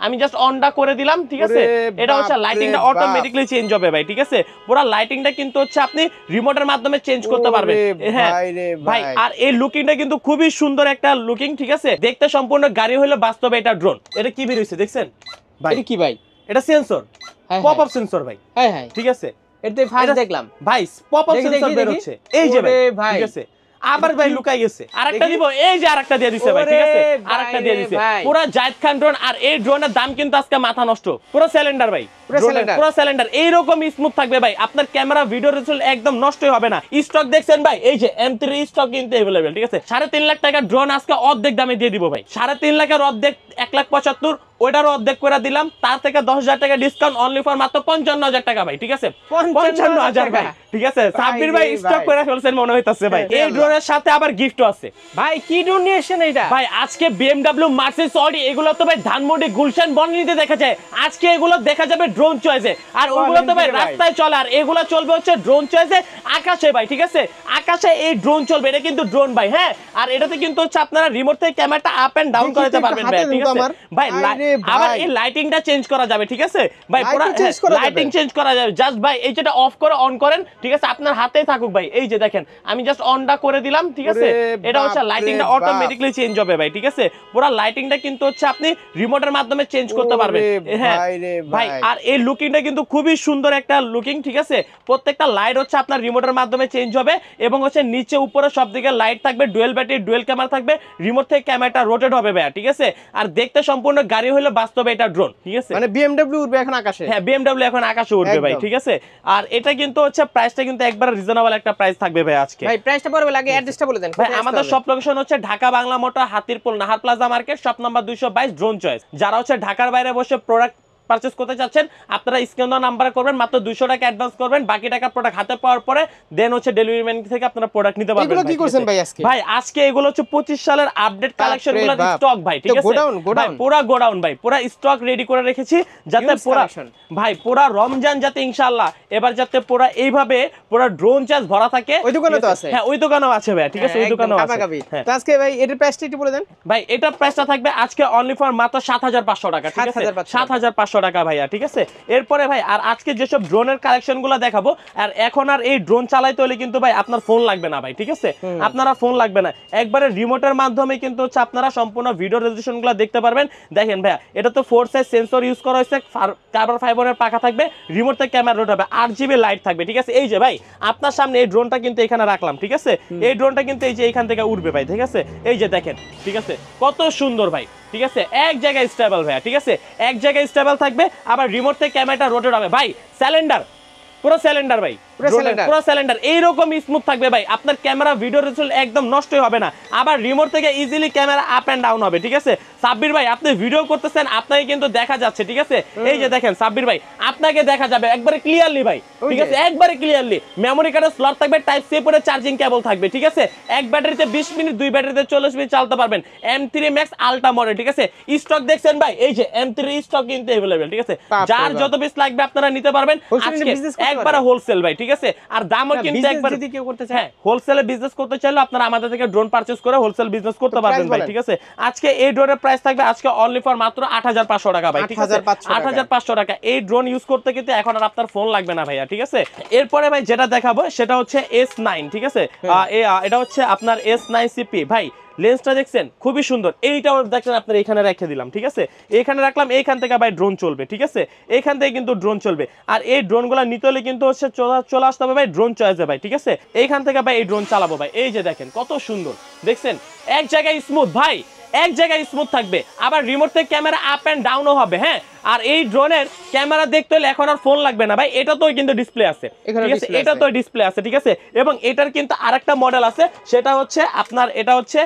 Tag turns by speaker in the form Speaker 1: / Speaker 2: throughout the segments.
Speaker 1: আমি জাস্ট অনটা করে দিলাম, ঠিক আছে। এটা হচ্ছে লাইটিংটা অটোমেটিক্যালি চেঞ্জ হবে ভাই, ঠিক আছে। পুরো লাইটিংটা কিন্তু হচ্ছে আপনি রিমোটের মাধ্যমে চেঞ্জ করতে পারবেন। হ্যাঁ ভাই, আর এই লুকিংটা কিন্তু খুবই সুন্দর একটা লুকিং, ঠিক আছে। দেখতে সম্পূর্ণ গাড়ি হলো, বাস্তবে এটা ড্রোন। এটা কি বের হইছে দেখছেন ভাই?
Speaker 2: এটা কি ভাই?
Speaker 1: এটা সেন্সর, পপ আপ সেন্সর ভাই।
Speaker 2: হ্যাঁ হ্যাঁ,
Speaker 1: ঠিক আছে।
Speaker 2: এটা ফার্স্ট দেখলাম
Speaker 1: ভাই, পপ আপ সেন্সর বের হচ্ছে, এই যে ভাই, ঠিক আছে। আবার ভাই লুকাই গেছে, আরেকটা দিব, এই যে আরেকটা দিয়ে দিছে ভাই, ঠিক আছে। আরেকটা দিয়ে দিছে, পুরো জায়েদ খান ড্রোন। আর এই ড্রোনের দাম কিন্তু আজকে মাথা নষ্ট, পুরো সিলিন্ডার ভাই, পুরো সিলিন্ডার এইরকম স্মুথ থাকবে ভাই। আপনার ক্যামেরা ভিডিও রেজাল্ট একদম নষ্টই হবে না। স্টক দেখছেন ভাই, এই যে M3 স্টক কিন্তু अवेलेबल, ঠিক আছে। 3.5 লাখ টাকা ড্রোন আজকে অর্ধেক দামে দিয়ে দিব ভাই। 3.5 লাখের অর্ধেক 1,75,000, ওইটার অর্ধেক করে দিলাম। তার থেকে 10,000 টাকা ডিসকাউন্ট, অনলি ফর মাত্র 55,000 টাকা ভাই, ঠিক আছে। 55,000 ভাই, ঠিক আছে। সাব্বির ভাই স্টক করে ফেলছেন মনে হইতাছে ভাই। এই ড্রোনের সাথে আবার গিফটও আছে
Speaker 2: ভাই। কি ড্রোন নিয়ে এসেছেন এটা
Speaker 1: ভাই? আজকে BMW, মার্সিডিজ, অডি, এগুলো তো ভাই ধানমন্ডি, গুলশান, বননিতে দেখা যায়। আজকে এগুলো দেখা যাবে ড্রোন চয়েসে। আর ওগুলো তো ভাই রাস্তায় চলে, আর এগুলো চলবে হচ্ছে ড্রোন চয়েসে আকাশে ভাই, ঠিক আছে। আকাশে এই ড্রোন চলবে, এটা কিন্তু ড্রোন ভাই। হ্যাঁ, আর এটাতে কিন্তু হচ্ছে আপনারা রিমোট থেকে ক্যামেরাটা আপ এন্ড ডাউন করতে পারবেন ভাই, ঠিক আছে ভাই। আবার এই লাইটিংটা চেঞ্জ করা যাবে, ঠিক আছে ভাই। পুরো লাইটিং চেঞ্জ করা যাবে। জাস্ট ভাই এই যেটা অফ করে অন করেন, ঠিক আছে, আপনার হাতেই থাকুক ভাই। এই যে দেখেন, আমি জাস্ট অনটা করে দিলাম, ঠিক আছে। এটা হচ্ছে লাইটিংটা অটোমেটিক্যালি চেঞ্জ হবে ভাই, ঠিক আছে। পুরো লাইটিংটা কিন্তু হচ্ছে আপনি রিমোটের মাধ্যমে চেঞ্জ করতে পারবেন। হ্যাঁ ভাই, আর এই লুকিংটা কিন্তু খুবই সুন্দর একটা লুকিং, ঠিক আছে। প্রত্যেকটা লাইট হচ্ছে আপনার রিমোটের মাধ্যমে চেঞ্জ হবে, এবং হচ্ছে নিচে উপরে সব দিকে লাইট থাকবে, ডুয়েল ব্যাটারি, ডুয়েল ক্যামেরা থাকবে। রিমোট থেকে ক্যামেরাটা রোটেট হবে ভাই, ঠিক আছে। আর দেখতে সম্পূর্ণ গাড়ি হলো, বাস্তবে এটা ড্রোন, ঠিক আছে।
Speaker 2: মানে BMW উড়বে এখন আকাশে।
Speaker 1: হ্যাঁ, BMW এখন আকাশে উঠবে ভাই, ঠিক আছে। আর এটা কিন্তু হচ্ছে প্রাইসটা কিন্তু একবার রিজনেবল একটা প্রাইস থাকবে ভাই আজকে।
Speaker 2: ভাই প্রাইসটা পড়বে, লাগে অ্যাড্রেসটা বলে দেন
Speaker 1: ভাই। আমাদের শপ লোকেশন হচ্ছে Dhaka Bangla motor, Hatirpool, Nahar plaza market, shop number 222, drone choice. যারা হচ্ছে ঢাকার বাইরে বসে প্রোডাক্ট পারচেজ করতে চাচ্ছেন, আপনারা স্ক্রিন দেওয়া নাম্বার করবেন, মাত্র 200 টাকা অ্যাডভান্স করবেন, বাকি টাকা প্রোডাক্ট হাতে পাওয়ার পরে দেন হচ্ছে ডেলিভারি ম্যান থেকে আপনারা প্রোডাক্ট নিতে পারবেন।
Speaker 2: এগুলো কি করছেন ভাই আজকে?
Speaker 1: ভাই আজকে এগুলো হচ্ছে 25 সালের আপডেট কালেকশনগুলোর স্টক ভাই, ঠিক আছে। ভাই পুরো গোডাউন ভাই, পুরো স্টক রেডি করে রেখেছি, যাতে পুরো ভাই পুরো রমজান যাতে ইনশাআল্লাহ এবার যাতে পুরো এইভাবে পুরো ড্রোন চার্জ ভরা থাকে।
Speaker 2: ওই দোকানে তো আছে?
Speaker 1: হ্যাঁ, ওই দোকানেও আছে ভাই, ঠিক আছে, ওই দোকানেও আছে।
Speaker 2: তো আজকে ভাই এটার প্রাইসটা একটু বলে দেন
Speaker 1: ভাই। এটার প্রাইসটা থাকবে আজকে অনলি ফর মাত্র 7,500 টাকা, ঠিক আছে। 7,500 টাকা ভাইয়া, ঠিক আছে। এরপরে ভাই, আর আজকে যেসব ড্রোনের কালেকশনগুলো দেখাবো, আর এখন আর এই ড্রোন চালাইতে হলে কিন্তু ভাই আপনার ফোন লাগবে না ভাই, ঠিক আছে। আপনারা ফোন লাগবে না, একবারে রিমোটের মাধ্যমে কিন্তু হচ্ছে আপনারা সম্পূর্ণ ভিডিও রেজোলিউশনগুলো দেখতে পারবেন। দেখেন ভাইয়া, এটা তো 4 সাইজ সেন্সর ইউজ করা হয়েছে, কার্বন ফাইবারের পাখা থাকবে, রিমোট থেকে ক্যামেরা রোট হবে, 8GB লাইট থাকবে, ঠিক আছে। এই যে ভাই আপনার সামনে এই ড্রোনটা কিন্তু এখানে রাখলাম, ঠিক আছে। এই ড্রোনটা কিন্তু এই যে এইখান থেকে উঠবে ভাই, ঠিক আছে। এই যে দেখেন, ঠিক আছে, কত সুন্দর ভাই, ঠিক আছে। এক জায়গায় স্টেবল ভাই, ঠিক আছে, এক জায়গায় স্টেবল থাকবে। আবার রিমোট থেকে ক্যামেরাটা রোটেট হবে ভাই। সিলিন্ডার, পুরো সিলিন্ডার ভাই, পুরো সিলিন্ডার এইরকম স্মুথ থাকবে ভাই। আপনার ক্যামেরা ভিডিও রেজাল্ট একদম নষ্টই হবে না। আবার রিমোট থেকে easily camera up and down হবে, ঠিক আছে। সাব্বির ভাই আপনি ভিডিও করতেছেন, আপনাকে কিন্তু দেখা যাচ্ছে, ঠিক আছে। এই যে দেখেন সাব্বির ভাই, আপনাকে দেখা যাবে একবারে ক্লিয়ারলি ভাই, ঠিক আছে, একবারে ক্লিয়ারলি। মেমোরি কার্ডের স্লট থাকবে, টাইপ সি পরে চার্জিং কেবল থাকবে, ঠিক আছে। এক ব্যাটারিতে 20 মিনিট, দুই ব্যাটারিতে 40 মিনিট চালাতে পারবেন। M3 Max আলট্রা মডেল, ঠিক আছে। স্টক দেখছেন ভাই, এই যে M3 স্টক কিন্তু अवेलेबल, ঠিক আছে। যার যত পিস লাগবে আপনারা নিতে পারবেন আজকে একবারে হোলসেল ভাই, ঠিক আছে। আর দামও কিন্তু একবার যদি কেউ করতে চায়, হোলসেলে বিজনেস করতে চাইলে আপনারা আমাদের থেকে ড্রোন পারচেজ করে হোলসেল বিজনেস করতে পারবেন ভাই, ঠিক আছে। আজকে এই ড্রোনের প্রাইস থাকবে আজকে অনলি ফর মাত্র 8,500 টাকা ভাই, ঠিক আছে। 8,500 টাকা। এই ড্রোন ইউজ করতে কিন্তু এখন আর আপনার ফোন লাগবে না ভাইয়া, ঠিক আছে। এরপরে ভাই যেটা দেখাবো সেটা হচ্ছে S9, ঠিক আছে। এটা হচ্ছে আপনার S9CP ভাই। লেন্সটা দেখছেন খুবই সুন্দর। এইটাও দেখেন আপনার এখানে রেখে দিলাম, ঠিক আছে। এখানে রাখলাম, এইখান থেকে ভাই ড্রোন চলবে, ঠিক আছে। এইখান থেকে কিন্তু ড্রোন চলবে। আর এই ড্রোনগুলো নিতে হলে কিন্তু হচ্ছে চলে আসতে হবে ভাই ড্রোন চয়েসে ভাই, ঠিক আছে। এইখান থেকে ভাই এই ড্রোন চালাবো ভাই। এই যে দেখেন কত সুন্দর, দেখছেন এক জায়গায় স্মুথ ভাই, এক জায়গায় স্মুথ থাকবে। আবার রিমোট থেকে ক্যামেরা আপ এন্ড ডাউনও হবে। হ্যাঁ, আর এই ড্রোনের ক্যামেরা দেখতে হলে এখন আর ফোন লাগবে না ভাই, এটা তো কিন্তু ডিসপ্লে আছে, ঠিক আছে। এটা তো ডিসপ্লে আছে, ঠিক আছে। এবং এটার কিন্তু আরেকটা মডেল আছে, সেটা হচ্ছে আপনার এটা হচ্ছে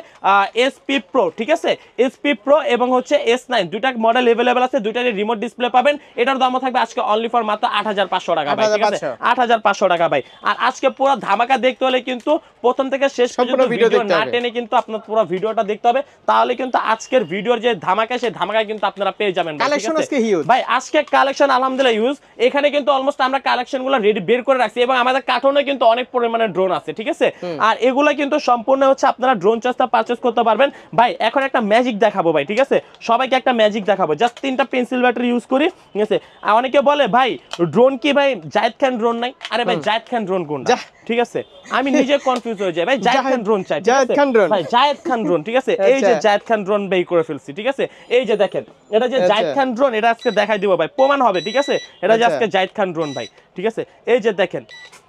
Speaker 1: SP Pro, ঠিক আছে। SP Pro এবং হচ্ছে S9 দুইটা মডেল अवेलेबल আছে, দুইটারই রিমোট ডিসপ্লে পাবেন। এটার দামও থাকবে আজকে অনলি ফর মাত্র 8,500 টাকা ভাই, ঠিক আছে। 8,500 টাকা ভাই। আর আজকে পুরো ধামাকা দেখতে হলে কিন্তু প্রথম থেকে শেষ পর্যন্ত ভিডিও না টেনে কিন্তু আপনার পুরো ভিডিওটা দেখতে হবে, তাহলে কিন্তু আজকের ভিডিওর যে ধামাকা সেই ধামাকা কিন্তু আপনারা পেয়ে যাবেন, ঠিক আছে।
Speaker 2: হিউজ
Speaker 1: ভাই আজকে কালেকশন আলহামদুলিল্লাহ ইউজ। এখানে কিন্তু অলমোস্ট আমরা কালেকশনগুলো রেডি বের করে রাখছি এবং আমাদের কার্টুনে কিন্তু অনেক পরিমাণে ড্রোন আছে, ঠিক আছে। আর এগুলা কিন্তু সম্পূর্ণ হচ্ছে আপনারা ড্রোন চার্জটা পারচেজ করতে পারবেন। ভাই এখন একটা ম্যাজিক দেখাবো ভাই, ঠিক আছে, সবাইকে একটা ম্যাজিক দেখাবো। জাস্ট 3টা পেন্সিল ব্যাটারি ইউজ করি, ঠিক আছে। আর অনেকে বলে ভাই ড্রোন কি ভাই জায়েদ খান ড্রোন নাই? আরে ভাই জায়েদ খান ড্রোন কোনটা, ঠিক আছে, আমি নিজে কনফিউজ হয়ে যাই। ভাই জায়েদ খান ড্রোন চাই,
Speaker 2: জায়েদ খান ড্রোন,
Speaker 1: ভাই জায়েদ খান ড্রোন, ঠিক আছে। এই যে জায়েদ খান ড্রোন বেই করে ফেলছি, ঠিক আছে। এই যে দেখেন এটা যে জায়েদ খান ড্রোন, এটা আজকে দেখাই দিব ভাই, প্রমাণ হবে, ঠিক আছে। এটা যে আজকে জায়েদ খান ড্রোন ভাই, ঠিক আছে। এই যে দেখেন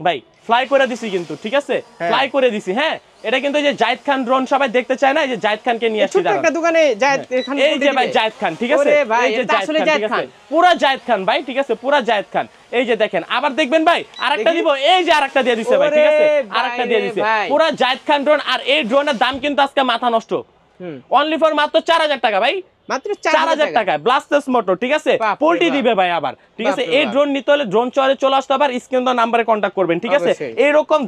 Speaker 1: ভাই ফ্লাই করে দিছি কিন্তু, ঠিক আছে, ফ্লাই করে দিছি। হ্যাঁ এটা কিন্তু এই যে জায়েদ খান ড্রোন সবাই দেখতে চায় না, এই যে জায়েদ খানকে নিয়ে আসছি দাঁড়ান।
Speaker 2: একটা দোকানে জায়েদ খান,
Speaker 1: এই যে ভাই জায়েদ খান, ঠিক আছে, এই যে জায়েদ খান, পুরা জায়েদ খান ভাই, ঠিক আছে, পুরা জায়েদ খান। এই যে দেখেন আবার দেখবেন ভাই আরেকটা দিব, এই যে আরেকটা দিয়ে দিছে ভাই, ঠিক আছে, আরেকটা দিয়ে দিছে, পুরা জায়েদ খান ড্রোন। আর এই ড্রোনের দাম কিন্তু আজকে মাথা নষ্ট, অনলি ফর মাত্র 4000 টাকা ভাই, মাত্র 4000 টাকায় ব্লাস্টার্স মোটর, ঠিক আছে, পোল্টি দিবে ভাই আবার, ঠিক আছে। এই ড্রোন নিতে হলে ড্রোন চলে আসতে আবার স্ক্রিন তো নাম্বারে কন্টাক্ট করবেন, ঠিক আছে। এইরকম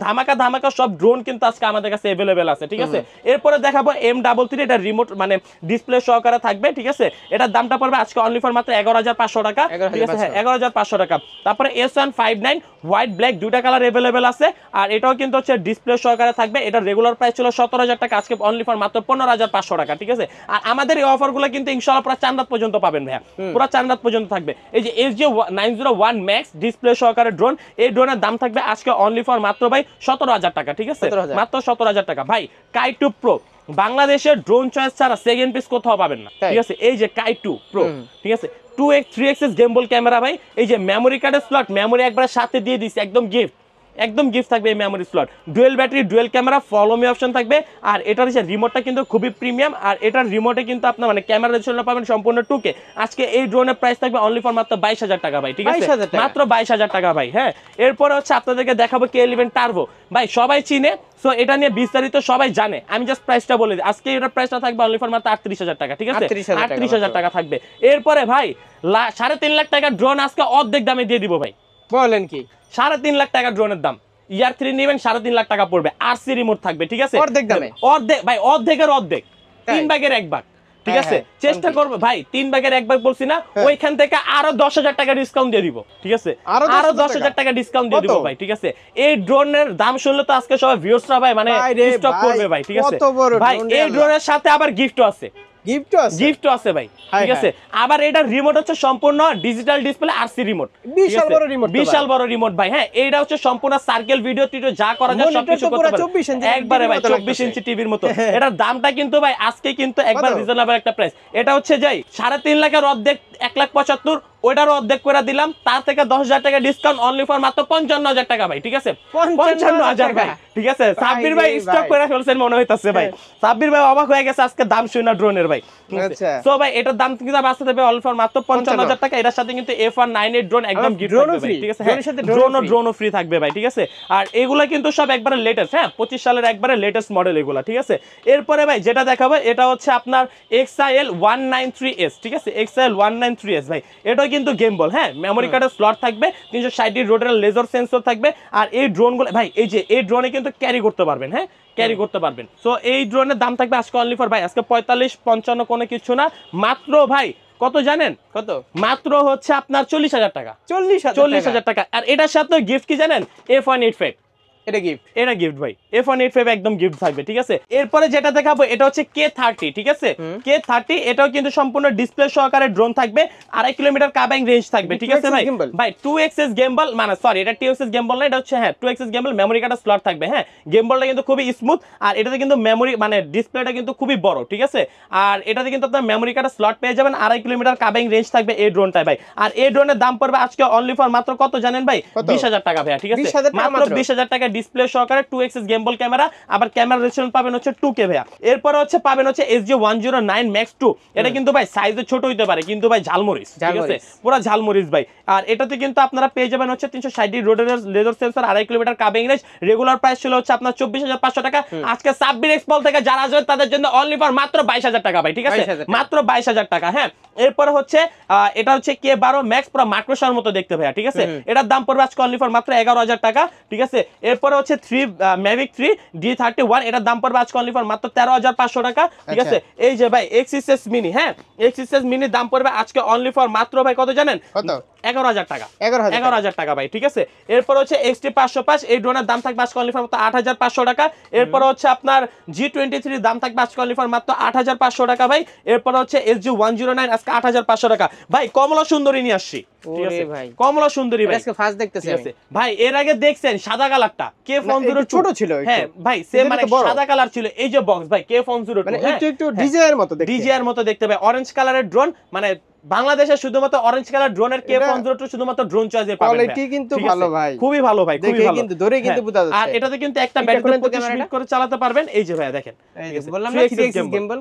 Speaker 1: ধামাকা সব ড্রোন কিন্তু আজকে আমাদের কাছে अवेलेबल আছে, ঠিক আছে। এরপরে দেখাবো M33, এটা রিমোট মানে ডিসপ্লে সহকারে থাকবে, ঠিক আছে। এটার দামটা পড়বে আজকে অনলি ফর মাত্র 11500 টাকা, ঠিক আছে, হ্যাঁ 11500 টাকা। তারপরে S159 হোয়াইট ব্ল্যাক দুইটা কালার अवेलेबल আছে। আর এটাও কিন্তু হচ্ছে ডিসপ্লে সহকারে থাকবে। এটা রেগুলার প্রাইস ছিল 17000 টাকা, আজকে অনলি ফর মাত্র 15500 টাকা, ঠিক আছে। আর আমাদের এই অফারগুলো কিন্তু ইনশাআল্লাহ পুরো চাঁদ রাত পর্যন্ত পাবেন ভাইয়া, পুরো চাঁদ রাত পর্যন্ত থাকবে। এই যে SJ901 ম্যাক্স ডিসপ্লে সহকারে ড্রোন, এই ড্রোনের দাম থাকবে আজকে অনলি ফর মাত্র ভাই 17000 টাকা, ঠিক আছে, মাত্র 17000 টাকা। ভাই কাই2 প্রো বাংলাদেশের ড্রোন চয়েস ছাড়া সেকেন্ড পিস কোথাও পাবেন না, ঠিক আছে। এই যে কাই2 প্রো, ঠিক আছে, 2x 3x গেমবল ক্যামেরা ভাই। এই যে মেমোরি কার্ডের স্লট, মেমোরি একবার সাথে দিয়ে দিছি, একদম গিফট থাকবে এই memory slot, dual battery, dual camera, follow me option থাকবে। আর এটার যে রিমোটটা কিন্তু খুবই প্রিমিয়াম। আর এটার রিমোটে কিন্তু আপনার মানে ক্যামেরা রেজোলিউশন পাবেন সম্পূর্ণ 2K। আজকে এই ড্রোনের প্রাইস থাকবে অনলি ফর মাত্র 22000 টাকা ভাই, ঠিক আছে, মাত্র 22000 টাকা ভাই। হ্যাঁ এরপরে হচ্ছে আপনাদেরকে দেখাবো K11 টার্বো ভাই, সবাই চিনে, সো এটা নিয়ে বিস্তারিত সবাই জানে, আমি জাস্ট প্রাইসটা বলে দিই। আজকে এটার প্রাইসটা থাকবে অনলি ফর মাত্র 38000 টাকা, ঠিক আছে, 38000 টাকা থাকবে। এরপরে ভাই 3.5 লাখ টাকা ড্রোন আজকে অর্ধেক দামে দিয়ে দিব ভাই।
Speaker 2: বলেন কি?
Speaker 1: 3.5 লাখ টাকা ড্রোনের দাম, ইয়ার 3 নেবেন 3.5 লাখ টাকা পড়বে, আরসি রিমোট থাকবে, ঠিক আছে,
Speaker 2: অর্ধেক দামে,
Speaker 1: অর্ধেক ভাই, অর্ধেকের অর্ধেক, 3 ভাগের 1 ভাগ, ঠিক আছে। চেষ্টা করবে ভাই 3 ভাগের 1 ভাগ বলছি না, ওইখান থেকে আরো 10000 টাকা ডিসকাউন্ট দিয়ে দিব, ঠিক আছে, আরো 10000 টাকা ডিসকাউন্ট দিয়ে দিব ভাই, ঠিক আছে। এই ড্রোনের দাম শুনলে তো আজকে সবাই ভিউয়ার্সরা ভাই মানে স্টক করবে ভাই, ঠিক আছে ভাই। এই ড্রোনের সাথে আবার গিফটও আছে, গিফট আছে ভাই, ঠিক আছে। আবার এটা রিমোট হচ্ছে সম্পূর্ণ ডিজিটাল ডিসপ্লে আরসি রিমোট, বিশাল বড় রিমোট ভাই। হ্যাঁ এইটা হচ্ছে সম্পূর্ণ সার্কেল ভিডিও টিডিও যা করা যায় সবকিছু করতে পারবে একবারে ভাই, 24 ইঞ্চি টিভির মতো। এটার দামটা কিন্তু ভাই আজকে কিন্তু একবার রিজনেবল একটা প্রাইস। এটা হচ্ছে যাই 3.5 লাখের অর্ধেক 1,75,000, ওইটার অর্ধেক করে দিলাম, তার থেকে 10000 টাকা ডিসকাউন্ট অনলি ফর মাত্র 55000 টাকা ভাই, ঠিক আছে, 55000 ভাই, ঠিক আছে। সাব্বির ভাই স্টক করে ফেলছেন মনে হইতাছে ভাই, সাব্বির ভাই অবাক হয়ে গেছে আজকে দাম শুনে ড্রোনের ভাই। সো ভাই এটার দাম কিন্তু আসতে দেবে অনলি ফর মাত্র 55000 টাকা। এটার সাথে কিন্তু F198 ড্রোন একদম গিফট থাকবে ভাই, ঠিক আছে, ড্রোনও ফ্রি থাকবে ভাই, ঠিক আছে। আর এগুলা কিন্তু সব একবারে লেটেস্ট, হ্যাঁ 25 সালের একবারে লেটেস্ট মডেল এগুলা, ঠিক আছে। এরপরে ভাই যেটা দেখাবো এটা হচ্ছে আপনার XIL193S, ঠিক আছে, XIL193S ভাই, এটা কিন্তু গেম বল, হ্যাঁ মেমোরি কার্ডের স্লট থাকবে, 360 রোটের লেজার সেন্সর থাকবে। আর এই ড্রোনগুলো ভাই এই যে এই ড্রোনে কিন্তু ক্যারি করতে পারবেন, হ্যাঁ ক্যারি করতে পারবেন। সো এই ড্রোনের দাম থাকবে আজকে অনলি ফর ভাই আজকে 45-55 কোনো কিছু না, মাত্র ভাই কত জানেন, কত মাত্র হচ্ছে আপনার 40000 টাকা, 40000 টাকা। আর এটার সাথে গিফট কি জানেন, F185, এটা গিফট ভাই, F185 একদম গিফট থাকবে, ঠিক আছে। এরপরে যেটা দেখাবো এটা হচ্ছে K30, ঠিক আছে, K30 এটাও কিন্তু সম্পূর্ণ ডিসপ্লে সহকারে ড্রোন থাকবে, 2.5 কিলোমিটার কাবিং রেঞ্জ থাকবে, ঠিক আছে ভাই। ভাই 2xs গেমবল মানে সরি এটা 2xs গেমবল না, এটা হচ্ছে হ্যাঁ 2xs গেমবল, মেমোরি কার্ডের স্লট থাকবে, হ্যাঁ গেমবলটা কিন্তু খুবই স্মুথ। আর এটাতে কিন্তু মেমোরি মানে ডিসপ্লেটা কিন্তু খুবই বড়, ঠিক আছে। আর এটাতে কিন্তু আপনার মেমোরি কার্ডের স্লট পেয়ে যাবেন, 2.5 কিলোমিটার কাবিং রেঞ্জ থাকবে এই ড্রোনটায় ভাই। আর এই ড্রোনের দাম পড়বে আজকে অনলি ফর মাত্র কত জানেন ভাই, 20000 টাকা ভাই, ঠিক আছে, মাত্র 20000 টাকা ডিসপ্লে সহকারে 2xs গেমবল ক্যামেরা, আবার ক্যামেরা রেজোলিউশন পাবেন হচ্ছে 2K ভাইয়া। এরপর হচ্ছে পাবেন হচ্ছে SJ109 Max 2, এটা কিন্তু ভাই সাইজে ছোট হইতে পারে কিন্তু ভাই ঝালমরিচ, ঠিক আছে, পুরো ঝালমরিচ ভাই। আর এটাতে কিন্তু আপনারা পেয়ে যাবেন হচ্ছে 360 রোটের laser sensor, 2.5 kilometre covering range, regular price ছিল হচ্ছে আপনার 24500 টাকা। আজকে সাব্বির এক্সপল থেকে যারা আসবে তাদের জন্য অনলি ফর মাত্র 22000 টাকা ভাই, ঠিক আছে, মাত্র 22000 টাকা। হ্যাঁ এরপর হচ্ছে এটা হচ্ছে K12 Max পুরো মাইক্রোসর মতো দেখতে ভাইয়া, ঠিক আছে, এটার দাম পড়বে আজকে অনলি ফর মাত্র 11000 টাকা, ঠিক আছে। এরপর এরপরে হচ্ছে 3 ম্যাভিক 3 D31, এটার দাম পড়বে আজকে অনলি ফর মাত্র 13,500 টাকা, ঠিক আছে। এই যে ভাই এক্সিসএস মিনি, হ্যাঁ এক্সিসএস মিনির দাম পড়বে আজকে অনলি ফর মাত্র ভাই কত জানেন?
Speaker 2: কত?
Speaker 1: 11,000 টাকা।
Speaker 2: 11,000
Speaker 1: টাকা ভাই, ঠিক আছে। এরপর হচ্ছে XT 505, এই ড্রোনের দাম থাকবে আজকে অনলি ফর মাত্র 8,500 টাকা। এরপর হচ্ছে আপনার G23 দাম থাকবে আজকে অনলি ফর মাত্র 8,500 টাকা ভাই। এরপর হচ্ছে SG 109 আজকে 8,500 টাকা ভাই। কমলা সুন্দরী নিয়ে আসছি, ঠিক আছে
Speaker 2: ভাই,
Speaker 1: কমলা সুন্দরী ভাই,
Speaker 2: আজকে ফার্স্ট দেখতেছি আমি।
Speaker 1: ভাই এর আগে দেখছেন সাদা কালারটা K102
Speaker 2: ছোট ছিল,
Speaker 1: হ্যাঁ ভাই সেম মানে সাদা কালার ছিল। এই যে বক্স ভাই K102
Speaker 2: মানে একটু ডিজে এর মতো দেখতে,
Speaker 1: ডিজে এর মতো দেখতে ভাই, অরেঞ্জ কালারের ড্রোন, মানে বাংলাদেশে শুধুমাত্র অরেঞ্জ কালার ড্রোনের K102 শুধুমাত্র ড্রোন চয়েসে পাবেন।
Speaker 2: কোয়ালিটি কিন্তু ভালো ভাই,
Speaker 1: খুবই ভালো ভাই, খুবই ভালো,
Speaker 2: কিন্তু ধরে কিন্তু বোঝা যাচ্ছে।
Speaker 1: আর এটাতে কিন্তু একটা ব্যাটারি 25 মিনিট করে চালাতে পারবেন। এই যে ভাই দেখেন,
Speaker 2: বললাম না 3x gimbal,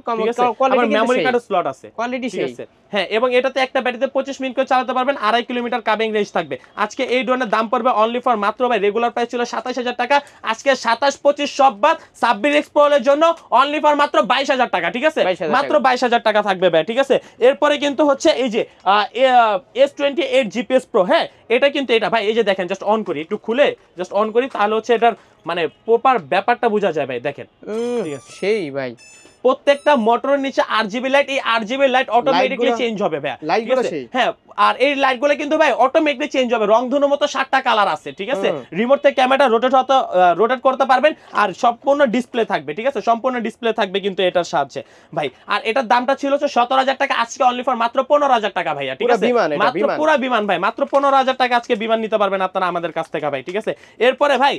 Speaker 2: quality
Speaker 1: memory card slot আছে,
Speaker 2: কোয়ালিটি
Speaker 1: ঠিক
Speaker 2: সেই।
Speaker 1: আছে হ্যাঁ। এবং এটাতে একটা ব্যাটারিতে 25 মিনিট করে চালাতে পারবেন, 2.5 কিলোমিটার কাবিং রেঞ্জ থাকবে। আজকে এই ড্রোনের দাম পড়বে অনলি ফর মাত্র ভাই, রেগুলার প্রাইস ছিল 27,000 টাকা, আজকে 27, 25 সব বাদ সাব্বির এক্সপ্লোরের জন্য অনলি ফর মাত্র 22,000 টাকা, ঠিক আছে মাত্র 22,000 টাকা থাকবে ভাই, ঠিক আছে। এরপরে কিন্তু হচ্ছে এই যে S28 GPS Pro, হ্যাঁ এটা কিন্তু এটা ভাই, এই যে দেখেন জাস্ট অন করি, একটু খুলে জাস্ট অন করি, তাহলে হচ্ছে এটার মানে প্রপার ব্যাপারটা বোঝা যায় ভাই। দেখেন ঠিক আছে
Speaker 2: সেই ভাই,
Speaker 1: প্রত্যেকটা মোটরের নিচে RGB লাইট, এই RGB লাইট অটোমেটিক্যালি চেঞ্জ হবে ভাই,
Speaker 2: লাইটগুলো সেই।
Speaker 1: হ্যাঁ আর এই লাইটগুলো কিন্তু ভাই অটোমেটিক্যালি চেঞ্জ হবে, রংধনুর মতো 7টা কালার আছে, ঠিক আছে। রিমোট থেকে ক্যামেরা রোটেট করতে পারবেন, আর সম্পূর্ণ ডিসপ্লে থাকবে, ঠিক আছে সম্পূর্ণ ডিসপ্লে থাকবে কিন্তু এটার সাহায্যে ভাই। আর এটার দামটা ছিল 17,000 টাকা, আজকে অনলি ফর মাত্র 15,000 টাকা ভাইয়া, ঠিক আছে মাত্র পুরো বিমান ভাই, মাত্র 15,000 টাকা আজকে বিমান নিতে পারবেন আপনারা আমাদের কাছ থেকে ভাই, ঠিক আছে। এরপরে ভাই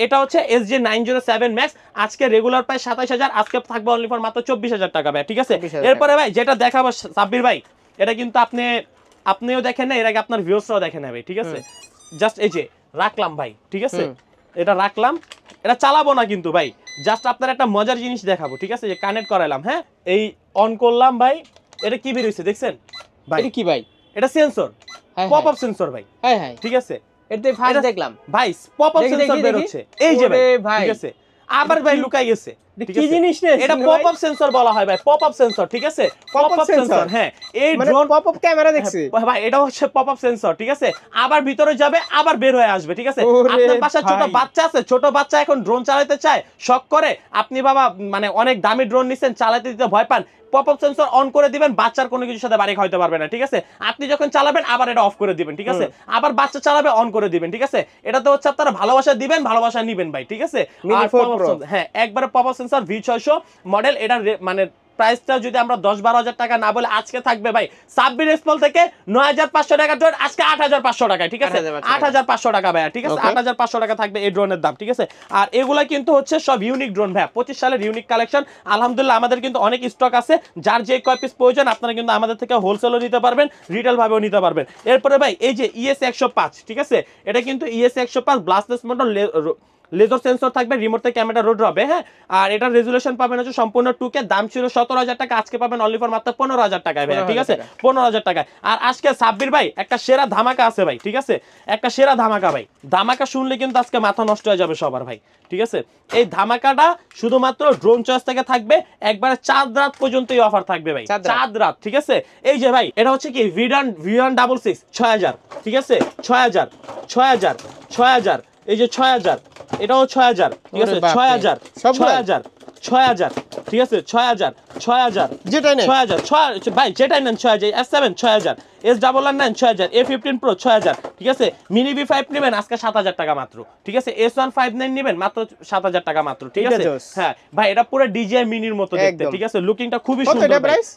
Speaker 1: এটা হচ্ছে SG 907 Max, আজকে রেগুলার প্রাইস 27,000, আজকে থাকবে অনলি ফর মাত্র 24,000 টাকা ভাই, ঠিক আছে। এরপরে ভাই যেটা দেখাবো সাব্বির ভাই, এটা কিন্তু আপনিও দেখেন না, এর আগে আপনার ভিউয়ার্সরাও দেখেন না ভাই, ঠিক আছে। জাস্ট এই যে রাখলাম ভাই, ঠিক আছে এটা রাখলাম, এটা চালাবো না কিন্তু ভাই, জাস্ট আপনার একটা মজার জিনিস দেখাবো, ঠিক আছে। যে কানেক্ট করাইলাম, হ্যাঁ এই অন করলাম ভাই, এটা কি বের হইছে দেখছেন ভাই?
Speaker 2: এটা কি ভাই?
Speaker 1: এটা সেন্সর, পপ আপ সেন্সর ভাই,
Speaker 2: হ্যাঁ হ্যাঁ
Speaker 1: ঠিক আছে।
Speaker 2: এটা ফার্স্ট দেখলাম
Speaker 1: ভাই, পপ আপ সেন্সর বের হচ্ছে এই যে ভাই, ঠিক আছে। আবার ভাই লুকাই গেছে,
Speaker 2: কি জিনিস রে
Speaker 1: এটা পপ আপ সেন্সর বলা হয় ভাই, পপ আপ সেন্সর, ঠিক আছে পপ আপ সেন্সর, হ্যাঁ এই ড্রোন
Speaker 2: পপ আপ ক্যামেরা দেখছি
Speaker 1: ভাই, এটা হচ্ছে পপ আপ সেন্সর, ঠিক আছে। আবার ভিতরে যাবে আবার বের হয়ে আসবে, ঠিক আছে। আপনার বাসায় ছোট বাচ্চা আছে, ছোট বাচ্চা এখন ড্রোন চালাতে চায়, শখ করে, আপনি বাবা মানে অনেক দামি ড্রোন নিছেন, চালাতে দিতে ভয় পান, পপ আপ সেন্সর অন করে দিবেন, বাচ্চার কোনো কিছুর সাথে বাড়ি খাইতে পারবে না, ঠিক আছে। আপনি যখন চালাবেন আবার এটা অফ করে দিবেন, ঠিক আছে, আবার বাচ্চা চালাবে অন করে দিবেন, ঠিক আছে। এটা তো হচ্ছে আপনারা ভালোবাসা দিবেন, ভালোবাসা নিবেন ভাই, ঠিক আছে। হ্যাঁ একবারে pop up sensor V600 model, এটা মানে প্রাইসটা যদি আমরা 10-12 টাকা না বলে আজকে থাকবে ভাই সাব্বির এক্সপল থেকে 9,500 টাকা ড্রোন, আজকে 8,500 টাকা, ঠিক আছে 8,500 টাকা ভাই, ঠিক আছে 8,500 টাকা থাকবে এই ড্রোনের দাম, ঠিক আছে। আর এগুলা কিন্তু হচ্ছে সব ইউনিক ড্রোন ভাই, 25 সালের ইউনিক কালেকশন, আলহামদুলিল্লাহ আমাদের কিন্তু অনেক স্টক আছে, যার যে কয় পিস প্রয়োজন আপনারা কিন্তু আমাদের থেকে হোলসেলও নিতে পারবেন, রিটেল ভাবেও নিতে পারবেন। এরপরে ভাই এই যে ES 105, ঠিক আছে এটা কিন্তু ES 105 brushless motor, laser sensor থাকবে, রিমোট থেকে ক্যামেরা রোড হবে, হ্যাঁ। আর এটার রেজুলেশন পাবেন হচ্ছে সম্পূর্ণ 2K, দাম ছিল 17,000 টাকা, আজকে পাবেন অনলি ফর মাত্র 15,000 টাকায় ভাই, ঠিক আছে 15,000 টাকায়। আর আজকে সাব্বির ভাই একটা সেরা ধামাকা আছে ভাই, ঠিক আছে একটা সেরা ধামাকা ভাই, ধামাকা শুনলে কিন্তু আজকে মাথা নষ্ট হয়ে যাবে সবার ভাই, ঠিক আছে। এই ধামাকাটা শুধুমাত্র ড্রোন চয়েস থেকে থাকবে, একবারে 4 রাত পর্যন্ত এই অফার থাকবে ভাই, 4 রাত, ঠিক আছে। এই যে ভাই এটা হচ্ছে কি V166 6000, ঠিক আছে 6000 6000 6000, এই যে 6000, এটাও 6000, ঠিক আছে 6000 6000 6000, ঠিক আছে 6000 6000
Speaker 2: যেটাই নেন
Speaker 1: 6000 ভাই, যেটাই নেন 6000, S7 6000, S999 6000, A15 Pro 6000, ঠিক আছে। মিনি V5 নেবেন আজকে 7,000 টাকা মাত্র, ঠিক আছে। S159 নেবেন মাত্র 7,000 টাকা মাত্র, ঠিক আছে। হ্যাঁ ভাই এটা পুরো DJI মিনির মতো দেখতে, ঠিক আছে, লুকিংটা খুবই সুন্দর,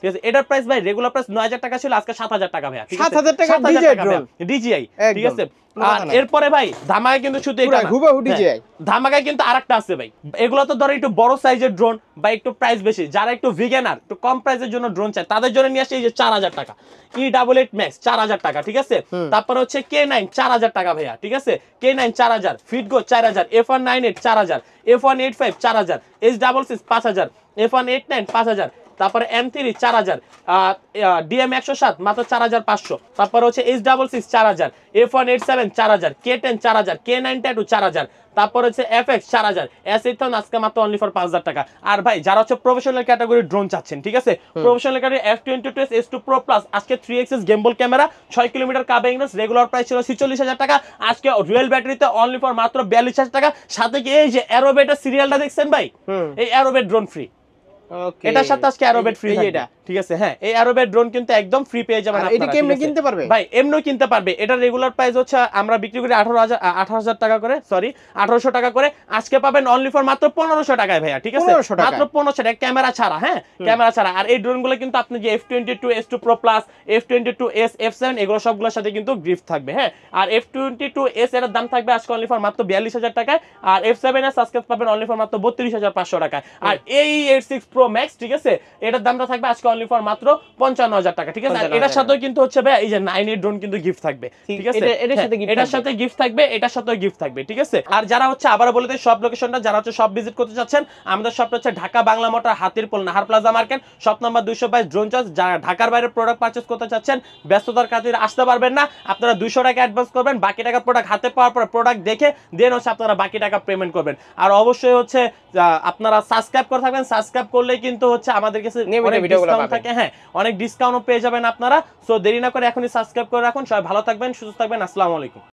Speaker 1: ঠিক আছে। এটার প্রাইস ভাই রেগুলার প্রাইস 9,000 টাকা ছিল, আজকে 7,000 টাকা ভাই, ঠিক আছে 7,000 টাকা DJI, ঠিক আছে। আর এরপরে ভাই ধামাকা কিন্তু শুধু এটা না, ধামাকায় কিন্তু আরেকটা আছে ভাই, এগুলো তো ধরো একটু বড় সাইজের ড্রোন বা একটু প্রাইস বেশি, যারা একটু ভিগানার একটু কম প্রাইসের জন্য ড্রোন চায় তাদের জন্য নিয়ে আসছে এই যে 4,000 টাকা E88 Max 4,000 টাকা, ঠিক আছে। তারপর হচ্ছে K9 4,000 টাকা ভাইয়া, ঠিক আছে K9 4,000, Fitgo 4,000, F198 4,000, F185 4,000, S66 5,000, F189 5,000, তারপরে M3 4000, DM 107 মাত্র 4500, তারপরে হচ্ছে H66 4000, F187 4000, K10 4000, K9 4000, তারপর হচ্ছে FX 4000, S8 আজকে মাত্র অনলি ফর 5000 টাকা। আর ভাই যারা হচ্ছে প্রফেশনাল ক্যাটাগরি ড্রোন চাচ্ছেন, ঠিক আছে, professional category F22s S2 Pro Plus আজকে 3xs gimbal camera 6 kilometre covering range, regular price ছিল 46000 টাকা, আজকে রিয়েল ব্যাটারিতে অনলি ফর মাত্র 42000 টাকা। সাথে কি এই যে অ্যারোবেটের সিরিয়ালটা দেখছেন ভাই, এই অ্যারোবেট ড্রোন ফ্রি,
Speaker 2: ওকে
Speaker 1: এটার সাথে আজকে অ্যারোবেট ফ্রি এটা, ঠিক আছে। হ্যাঁ, এই অ্যারোবেট ড্রোন কিন্তু একদম ফ্রি পেয়ে যাবেন আপনারা।
Speaker 2: এটা কেমনে কিনতে পারবে
Speaker 1: ভাই? এমনিও কিনতে পারবে। এটা রেগুলার প্রাইস হচ্ছে আমরা বিক্রি করি 18000 টাকা করে, সরি 1800 টাকা করে, আজকে পাবেন অনলি ফর মাত্র 1500 টাকায় ভাইয়া, ঠিক আছে, মাত্র 1500 টাকা, ক্যামেরা ছাড়া। হ্যাঁ, ক্যামেরা ছাড়া। আর এই ড্রোনগুলো কিন্তু আপনি যে F22 S2 Pro Plus, F22s F7 এগুলো সবগুলোর সাথে কিন্তু গিফট থাকবে। হ্যাঁ, আর F22s এর দাম থাকবে আজকে অনলি ফর মাত্র 42000 টাকায়, আর F7s আজকে পাবেন অনলি ফর মাত্র 32500 টাকায়। আর এই 86 Pro Max, ঠিক আছে, এটার দামটা থাকবে আজকে অনলি ফর মাত্র 55000 টাকা, ঠিক আছে। আর এটার সাথেও কিন্তু হচ্ছে ভাই এই যে 9 ড্রোন কিন্তু গিফট থাকবে, ঠিক আছে, এটার সাথে গিফট থাকবে, এটার সাথেও গিফট থাকবে, ঠিক আছে। আর যারা হচ্ছে আবার বলে দেই সব লোকেশনটা, যারা হচ্ছে সব ভিজিট করতে চাচ্ছেন, আমাদের শপটা হচ্ছে Dhaka Bangla motor, Hatirpool Nahar plaza market, shop number 222 drone charge. যারা ঢাকার বাইরে প্রোডাক্ট পারচেজ করতে চাচ্ছেন, ব্যস্ততার খাতিরে আসতে পারবেন না, আপনারা 200 টাকা অ্যাডভান্স করবেন, বাকি টাকা প্রোডাক্ট হাতে পাওয়ার পর প্রোডাক্ট দেখে দেন হচ্ছে আপনারা বাকি টাকা পেমেন্ট করবেন। আর অবশ্যই হচ্ছে আপনারা সাবস্ক্রাইব করে থাকবেন, সাবস্ক্রাইব করলে কিন্তু হচ্ছে আমাদের কাছে অনেক ডিসকাউন্ট থাকে। হ্যাঁ, অনেক ডিসকাউন্টও পেয়ে যাবেন আপনারা। সো দেরি না করে এখনই সাবস্ক্রাইব করে রাখুন। সবাই ভালো থাকবেন, সুস্থ থাকবেন। আসসালামু আলাইকুম।